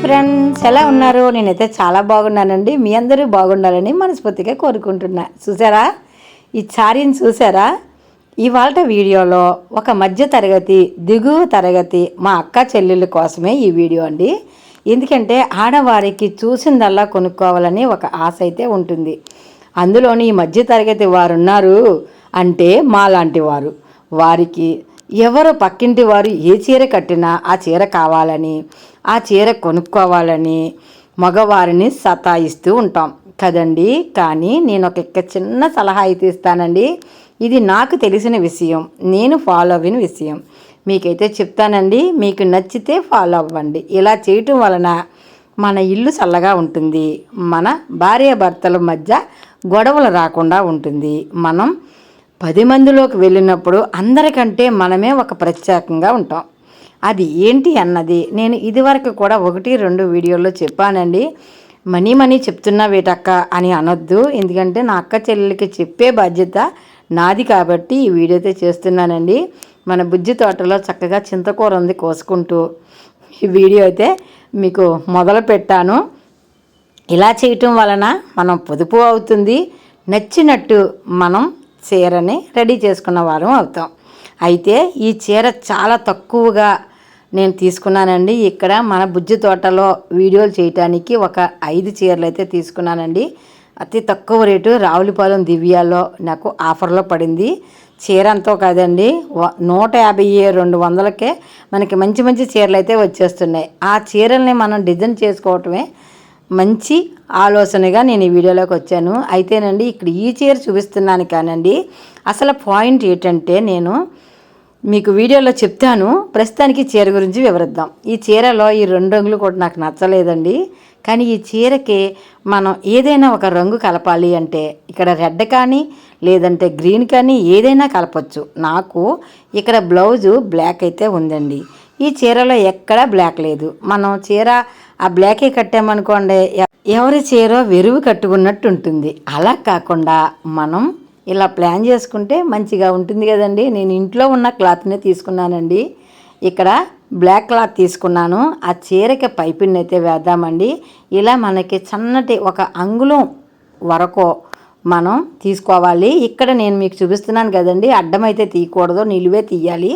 Friends, ఎలా ఉన్నారు? నేనైతే చాలా బాగున్నానండి. మీ అందరూ బాగుండాలని మనస్ఫూర్తిగా కోరుకుంటున్నా. చూసారా ఈ శారీని? చూసారా? ఇవాళ వీడియోలో ఒక మధ్య తరగతి, దిగువ తరగతి మా అక్క చెల్లెళ్ళ కోసమే ఈ వీడియో అండి. ఎందుకంటే ఆడవారికి చూసిందల్లా కొనుక్కోవాలని ఒక ఆశ అయితే ఉంటుంది. అందులోని ఈ మధ్య తరగతి వారు ఉన్నారు అంటే మాలాంటి వారు. వారికి ఎవరో పక్కింటి వారు ఏ చీర కట్టినా ఆ చీర కావాలని, ఆ చీర కొనుక్కోవాలని మగవారిని సతాయిస్తూ ఉంటాం కదండి. కానీ నేను ఒక చిన్న సలహా అయితే ఇస్తానండి. ఇది నాకు తెలిసిన విషయం, నేను ఫాలో అయిన విషయం మీకైతే చెప్తానండి. మీకు నచ్చితే ఫాలో అవ్వండి. ఇలా చేయటం వలన మన ఇల్లు చల్లగా ఉంటుంది, మన భార్యాభర్తల మధ్య గొడవలు రాకుండా ఉంటుంది. మనం 10 మందిలోకి వెళ్ళినప్పుడు అందరికంటే మనమే ఒక ప్రత్యేకంగా ఉంటాం. అది ఏంటి అన్నది నేను ఇదివరకు కూడా 1-2 వీడియోల్లో చెప్పానండి. మనీ చెప్తున్నా వేటక్క అని అనొద్దు, ఎందుకంటే నా అక్క చెల్లెలకి చెప్పే బాధ్యత నాది కాబట్టి ఈ వీడియో అయితే చేస్తున్నానండి. మన బుజ్జి తోటలో చక్కగా చింతకూర ఉంది, కోసుకుంటూ ఈ వీడియో అయితే మీకు మొదలు పెట్టాను. ఇలా చేయటం వలన మనం పొదుపు అవుతుంది, నచ్చినట్టు మనం చీరని రెడీ చేసుకున్న వారం అవుతాం. అయితే ఈ చీర చాలా తక్కువగా నేను తీసుకున్నానండి. ఇక్కడ మన బుజ్జి తోటలో వీడియోలు చేయటానికి ఒక 5 చీరలు అయితే తీసుకున్నానండి. అతి తక్కువ రేటు రావులపాలెం దివ్యాలో నాకు ఆఫర్లో పడింది. చీర అంతో కాదండి, 150-200కే మనకి మంచి మంచి చీరలు అయితే వచ్చేస్తున్నాయి. ఆ చీరల్ని మనం డిజైన్ చేసుకోవటమే మంచి ఆలోచనగా నేను ఈ వీడియోలోకి వచ్చాను. అయితేనండి ఇక్కడ ఈ చీర చూపిస్తున్నాను కానండి, అసలు పాయింట్ ఏంటంటే నేను మీకు వీడియోలో చెప్తాను. ప్రస్తుతానికి చీర గురించి వివరిద్దాం. ఈ చీరలో ఈ 2 రంగులు కూడా నాకు నచ్చలేదండి. కానీ ఈ చీరకి మనం ఏదైనా ఒక రంగు కలపాలి అంటే ఇక్కడ రెడ్ కానీ లేదంటే గ్రీన్ కానీ ఏదైనా కలపచ్చు. నాకు ఇక్కడ బ్లౌజు బ్లాక్ అయితే ఉందండి. ఈ చీరలో ఎక్కడా బ్లాక్ లేదు. మనం చీర ఆ బ్లాకే కట్టామనుకోండి, ఎవరి చీర వెరువు కట్టుకున్నట్టు ఉంటుంది. అలా కాకుండా మనం ఇలా ప్లాన్ చేసుకుంటే మంచిగా ఉంటుంది కదండి. నేను ఇంట్లో ఉన్న క్లాత్నే తీసుకున్నానండి. ఇక్కడ బ్లాక్ క్లాత్ తీసుకున్నాను. ఆ చీరకి పైపిన్ అయితే వేద్దామండి. ఇలా మనకి సన్నటి 1 అంగుళం వరకు మనం తీసుకోవాలి. ఇక్కడ నేను మీకు చూపిస్తున్నాను కదండి, అడ్డమైతే తీయకూడదు, నిలువే తీయాలి.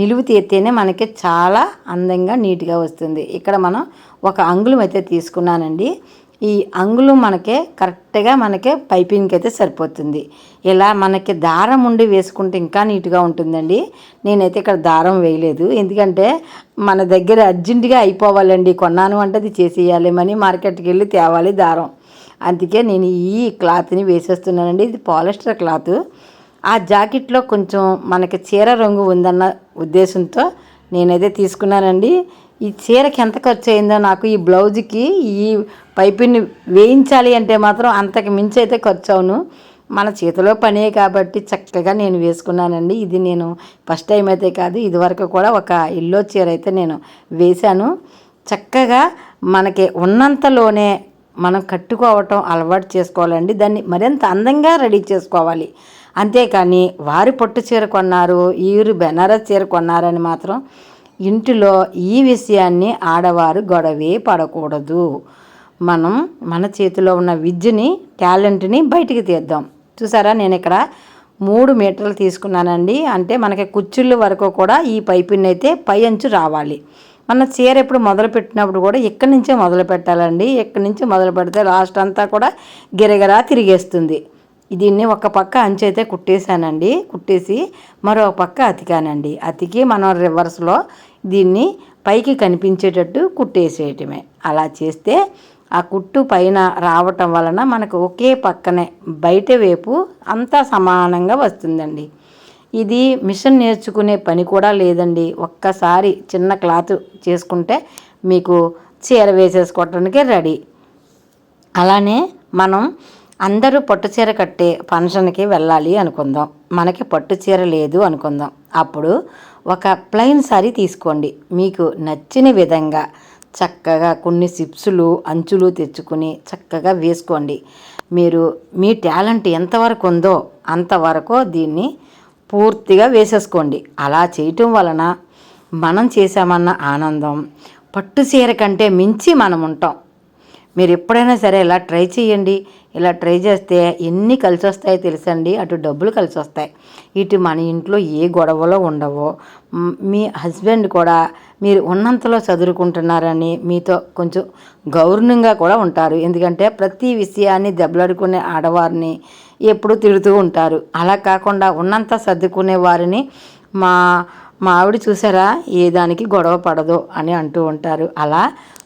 నిలువు తీస్తేనే మనకి చాలా అందంగా నీట్గా వస్తుంది. ఇక్కడ మనం 1 అంగుళం అయితే తీసుకున్నానండి. ఈ అంగుళం మనకే కరెక్ట్గా మనకే పైపింగ్కి అయితే సరిపోతుంది. ఇలా మనకి దారం ఉండి వేసుకుంటే ఇంకా నీట్గా ఉంటుందండి. నేనైతే ఇక్కడ దారం వేయలేదు, ఎందుకంటే మన దగ్గర అర్జెంటుగా అయిపోవాలండి. కొన్నాను అంటే అది చేసేయాలి, మనీ మార్కెట్కి వెళ్ళి తేవాలి దారం. అందుకే నేను ఈ క్లాత్ని వేసేస్తున్నానండి. ఇది పాలిస్టర్ క్లాత్. ఆ జాకెట్లో కొంచెం మనకి చీర రంగు ఉందన్న ఉద్దేశంతో నేనైతే తీసుకున్నానండి. ఈ చీరకి ఎంత ఖర్చు అయిందో, నాకు ఈ బ్లౌజ్కి ఈ పైపిన్ని వేయించాలి అంటే మాత్రం అంతకు మించి అయితే ఖర్చు అవును. మన చేతిలో పనే కాబట్టి చక్కగా నేను వేసుకున్నానండి. ఇది నేను ఫస్ట్ టైం అయితే కాదు, ఇదివరకు కూడా ఒక ఎల్లో చీర అయితే నేను వేశాను. చక్కగా మనకి ఉన్నంతలోనే మనం కట్టుకోవటం అలవాటు చేసుకోవాలండి. దాన్ని మరింత అందంగా రెడీ చేసుకోవాలి. అంతేకాని వారి పట్టు చీర కొన్నారు, వీరు బెనారస్ చీర కొన్నారని మాత్రం ఇంటిలో ఈ విషయాన్ని ఆడవారు గొడవే పడకూడదు. మనం మన చేతిలో ఉన్న విద్యని, టాలెంట్ని బయటికి తీద్దాం. చూసారా, నేను ఇక్కడ 3 మీటర్లు తీసుకున్నానండి. అంటే మనకి కుచ్చుళ్ళ వరకు కూడా ఈ పైపిన్ అయితే పై అంచు రావాలి. మన చీర ఎప్పుడు మొదలు పెట్టినప్పుడు కూడా ఇక్కడి నుంచే మొదలు పెట్టాలండి. ఇక్కడి నుంచి మొదలు పెడితే లాస్ట్ అంతా కూడా గిరగిరా తిరిగేస్తుంది. దీన్ని ఒక పక్క అంచు అయితే కుట్టేశానండి. కుట్టేసి మరో పక్క అతికానండి. అతికి మనం రివర్స్లో దీన్ని పైకి కనిపించేటట్టు కుట్టేసేయటమే. అలా చేస్తే ఆ కుట్టు పైన రావటం వలన మనకు ఒకే పక్కనే బయట వైపు అంతా సమానంగా వస్తుందండి. ఇది మిషన్ నేర్చుకునే పని కూడా లేదండి. ఒక్కసారి చిన్న క్లాత్ చేసుకుంటే మీకు చీర వేసేసుకోవటానికి రెడీ. అలానే మనం అందరూ పట్టు చీర కట్టే ఫంక్షన్కి వెళ్ళాలి అనుకుందాం. మనకి పట్టు చీర లేదు అనుకుందాం. అప్పుడు ఒక ప్లెయిన్ సారీ తీసుకోండి. మీకు నచ్చిన విధంగా చక్కగా కొన్ని సిప్సులు, అంచులు తెచ్చుకుని చక్కగా వేసుకోండి. మీరు మీ టాలెంట్ ఎంతవరకు ఉందో అంతవరకు దీన్ని పూర్తిగా వేసేసుకోండి. అలా చేయటం వలన మనం చేసామన్న ఆనందం, పట్టు చీర కంటే మించి మనం ఉంటాం. మీరు ఎప్పుడైనా సరే ఇలా ట్రై చేయండి. ఇలా ట్రై చేస్తే ఎన్ని కలిసి వస్తాయో తెలుసండి. అటు డబ్బులు కలిసి వస్తాయి, ఇటు మన ఇంట్లో ఏ గొడవలో ఉండవో. మీ హస్బెండ్ కూడా మీరు ఉన్నంతలో చదువుకుంటున్నారని మీతో కొంచెం గౌరవంగా కూడా ఉంటారు. ఎందుకంటే ప్రతి విషయాన్ని దెబ్బలాడుకునే ఆడవారిని ఎప్పుడూ తిడుతూ ఉంటారు. అలా కాకుండా ఉన్నంత సర్దుకునే వారిని మా మా ఆవిడ చూసారా ఏ దానికి గొడవ పడదు అని అంటూ ఉంటారు. అలా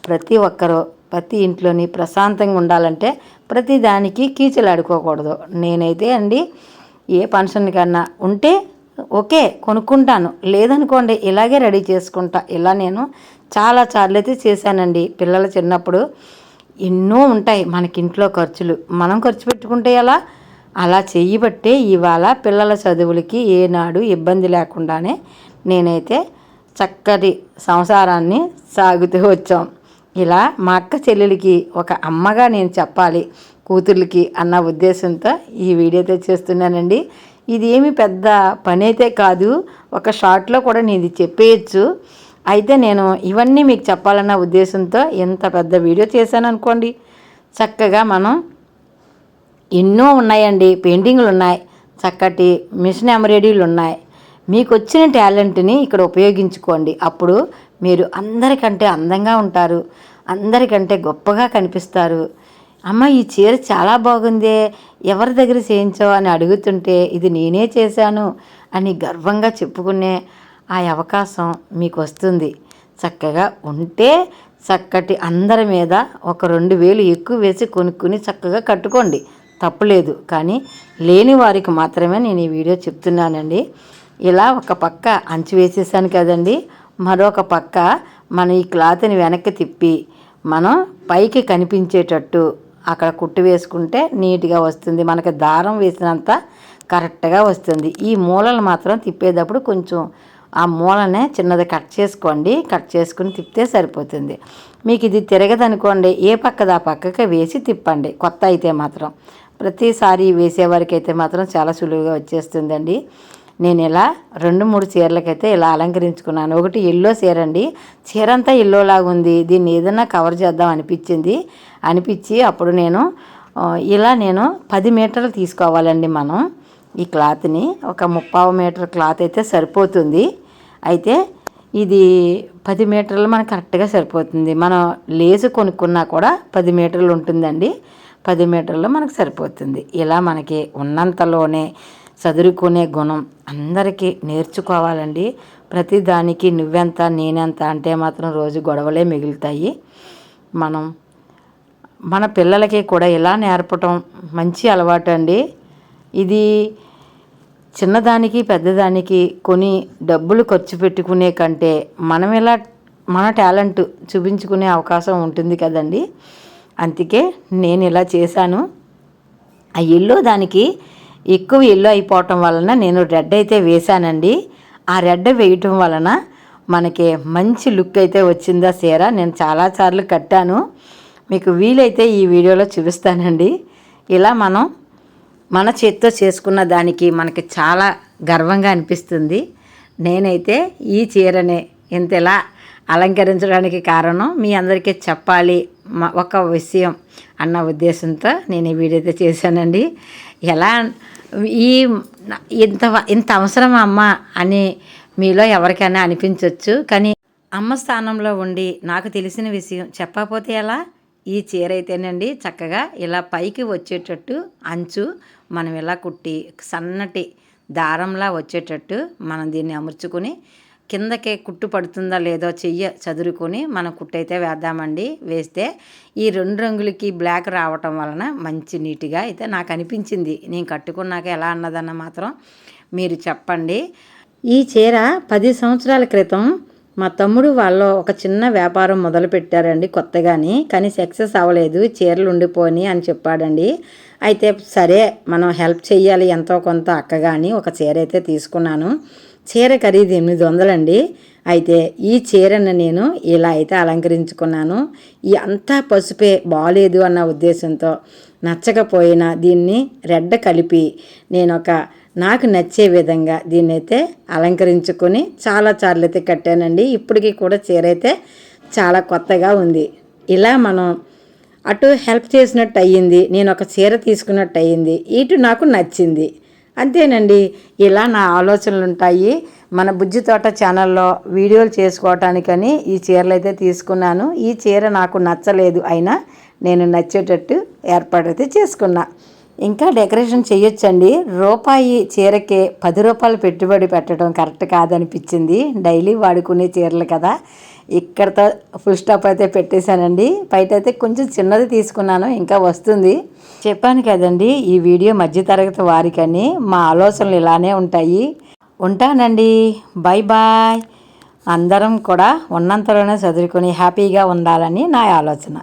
ప్రతి ఒక్కరూ ప్రతి ఇంట్లోని ప్రశాంతంగా ఉండాలంటే ప్రతి దానికి కీచులాడుకోకూడదు. నేనైతే అండి ఏ ఫంక్షన్ కన్నా ఉంటే ఓకే కొనుక్కుంటాను, లేదనుకోండి ఇలాగే రెడీ చేసుకుంటా. ఇలా నేను చాలా సార్లు అయితే చేశానండి. పిల్లలు చిన్నప్పుడు ఎన్నో ఉంటాయి మనకింట్లో ఖర్చులు, మనం ఖర్చు పెట్టుకుంటే ఎలా, అలా చెయ్యబట్టే ఇవాళ పిల్లల చదువులకి ఏనాడు ఇబ్బంది లేకుండానే నేనైతే చక్కటి సంసారాన్ని సాగుతూ వచ్చాం. ఇలా మా అక్క చెల్లెలకి ఒక అమ్మగా నేను చెప్పాలి కూతుర్లకి అన్న ఉద్దేశంతో ఈ వీడియోతో చేస్తున్నానండి. ఇది ఏమి పెద్ద పని అయితే కాదు, ఒక షార్ట్లో కూడా నేను ఇది చెప్పేయచ్చు. అయితే నేను ఇవన్నీ మీకు చెప్పాలన్న ఉద్దేశంతో ఎంత పెద్ద వీడియో చేశాను అనుకోండి. చక్కగా మనం ఎన్నో ఉన్నాయండి, పెయింటింగ్లు ఉన్నాయి, చక్కటి మిషన్ ఎంబ్రాయిడరీలు ఉన్నాయి. మీకు వచ్చిన టాలెంట్ని ఇక్కడ ఉపయోగించుకోండి. అప్పుడు మీరు అందరికంటే అందంగా ఉంటారు, అందరికంటే గొప్పగా కనిపిస్తారు. అమ్మ ఈ చీర చాలా బాగుందే, ఎవరి దగ్గర చేయించావు అని అడుగుతుంటే ఇది నేనే చేశాను అని గర్వంగా చెప్పుకునే ఆ అవకాశం మీకు వస్తుంది. చక్కగా ఉంటే చక్కటి అందరి మీద ఒక 2,000 ఎక్కువ వేసి కొనుక్కుని చక్కగా కట్టుకోండి, తప్పులేదు. కానీ లేని వారికి మాత్రమే నేను ఈ వీడియో చెప్తున్నానండి. ఇలా ఒక పక్క అంచు వేసేసాను కదండి, మరొక పక్క మనం ఈ క్లాత్ని వెనక్కి తిప్పి మనం పైకి కనిపించేటట్టు అక్కడ కుట్టు వేసుకుంటే నీట్గా వస్తుంది. మనకి దారం వేసినంత కరెక్ట్గా వస్తుంది. ఈ మూలలు మాత్రం తిప్పేటప్పుడు కొంచెం ఆ మూలనే చిన్నది కట్ చేసుకోండి, కట్ చేసుకుని తిప్పితే సరిపోతుంది. మీకు ఇది తిరగదనుకోండి, ఏ పక్కది ఆ పక్కకి వేసి తిప్పండి. కొత్త అయితే మాత్రం ప్రతిసారి వేసేవారికి అయితే మాత్రం చాలా సులువుగా వచ్చేస్తుందండి. నేను ఇలా 2-3 చీరలకైతే ఇలా అలంకరించుకున్నాను. ఒకటి ఎల్లో చీర అండి, చీర అంతా ఎల్లోలాగా ఉంది, దీన్ని ఏదైనా కవర్ చేద్దాం అనిపించి అప్పుడు నేను 10 మీటర్లు తీసుకోవాలండి. మనం ఈ క్లాత్ని ఒక 3/4 మీటర్ క్లాత్ అయితే సరిపోతుంది. అయితే ఇది 10 మీటర్లు మనకు కరెక్ట్గా సరిపోతుంది. మనం లేసు కొనుక్కున్నా కూడా 10 మీటర్లు ఉంటుందండి. 10 మీటర్లు మనకు సరిపోతుంది. ఇలా మనకి ఉన్నంతలోనే చదువుకునే గుణం అందరికీ నేర్చుకోవాలండి. ప్రతి దానికి నువ్వెంత నేనెంత అంటే మాత్రం రోజు గొడవలే మిగులుతాయి. మన పిల్లలకి కూడా ఇలా నేర్పటం మంచి అలవాటు అండి. ఇది చిన్నదానికి పెద్దదానికి కొని డబ్బులు ఖర్చు పెట్టుకునే కంటే మనం ఇలా మన టాలెంట్ చూపించుకునే అవకాశం ఉంటుంది కదండి. అందుకే నేను ఇలా చేశాను. ఆ ఎల్లో దానికి ఎక్కువ ఎల్లో అయిపోవటం వలన నేను రెడ్ అయితే వేశానండి. ఆ రెడ్ వేయటం వలన మనకి మంచి లుక్ అయితే వచ్చిందా చీర. నేను చాలాసార్లు కట్టాను, మీకు వీలైతే ఈ వీడియోలో చూపిస్తానండి. ఇలా మనం మన చేతితో చేసుకున్న దానికి మనకి చాలా గర్వంగా అనిపిస్తుంది. నేనైతే ఈ చీరని ఇంతలా అలంకరించడానికి కారణం మీ అందరికీ చెప్పాలి ఒక విషయం అన్న ఉద్దేశంతో నేను ఈ వీడియో అయితే చేశానండి. ఎలా ఇంత అవసరమా అమ్మ అని మీలో ఎవరికైనా అనిపించవచ్చు. కానీ అమ్మ స్థానంలో ఉండి నాకు తెలిసిన విషయం చెప్పకపోతే ఎలా. ఈ చీర అయితేనండి చక్కగా ఇలా పైకి వచ్చేటట్టు అంచు మనం ఇలా కుట్టి సన్నటి దారంలా వచ్చేటట్టు మనం దీన్ని అమర్చుకొని కిందకే కుట్టు పడుతుందా లేదో చదురుకొని మనం కుట్టయితే వేద్దామండి. వేస్తే ఈ 2 రంగులకి బ్లాక్ రావటం వలన మంచి నీట్గా అయితే నాకు అనిపించింది. నేను కట్టుకున్నాక ఎలా అన్నదన్న మాత్రం మీరు చెప్పండి. ఈ చీర 10 సంవత్సరాల క్రితం మా తమ్ముడు వాళ్ళు ఒక చిన్న వ్యాపారం మొదలు పెట్టారండి కొత్తగాని, కానీ సక్సెస్ అవ్వలేదు, చీరలు ఉండిపోయి అని చెప్పాడండి. అయితే సరే మనం హెల్ప్ చేయాలి ఎంతో కొంత అక్కగాని ఒక చీర అయితే తీసుకున్నాను. చీర ఖరీదు 800 అండి. అయితే ఈ చీరను నేను ఇలా అయితే అలంకరించుకున్నాను. ఈ అంతా పసుపే బాగాలేదు అన్న ఉద్దేశంతో నచ్చకపోయినా దీన్ని రెడ్ కలిపి నేను నాకు నచ్చే విధంగా దీన్నైతే అలంకరించుకొని చాలా సార్లు అయితే కట్టానండి. ఇప్పటికీ కూడా చీర అయితే చాలా కొత్తగా ఉంది. ఇలా మనం అటు హెల్ప్ చేసినట్టు అయ్యింది, నేను ఒక చీర తీసుకున్నట్టు అయ్యింది, ఇటు నాకు నచ్చింది. అంతేనండి, ఇలా నా ఆలోచనలు ఉంటాయి. మన బుజ్జి తోట ఛానల్లో వీడియోలు చేసుకోవటానికని ఈ చీరలు అయితే తీసుకున్నాను. ఈ చీర నాకు నచ్చలేదు, అయినా నేను నచ్చేటట్టు ఏర్పాటైతే చేసుకున్నా. ఇంకా డెకరేషన్ చేయొచ్చండి. రూపాయి చీరకే 10 రూపాయలు పెట్టుబడి పెట్టడం కరెక్ట్ కాదనిపించింది. డైలీ వాడుకునే చీరలు కదా. ఇక్కడతో ఫుల్ స్టాప్ అయితే పెట్టేశానండి. బయట అయితే కొంచెం చిన్నది తీసుకున్నాను, ఇంకా వస్తుంది. చెప్పాను కదండి, ఈ వీడియో మధ్యతరగతి వారికని. మా ఆలోచనలు ఇలానే ఉంటాయి. ఉంటానండి, బాయ్ బాయ్. అందరం కూడా ఉన్నంతలోనే చదువుకొని హ్యాపీగా ఉండాలని నా ఆలోచన.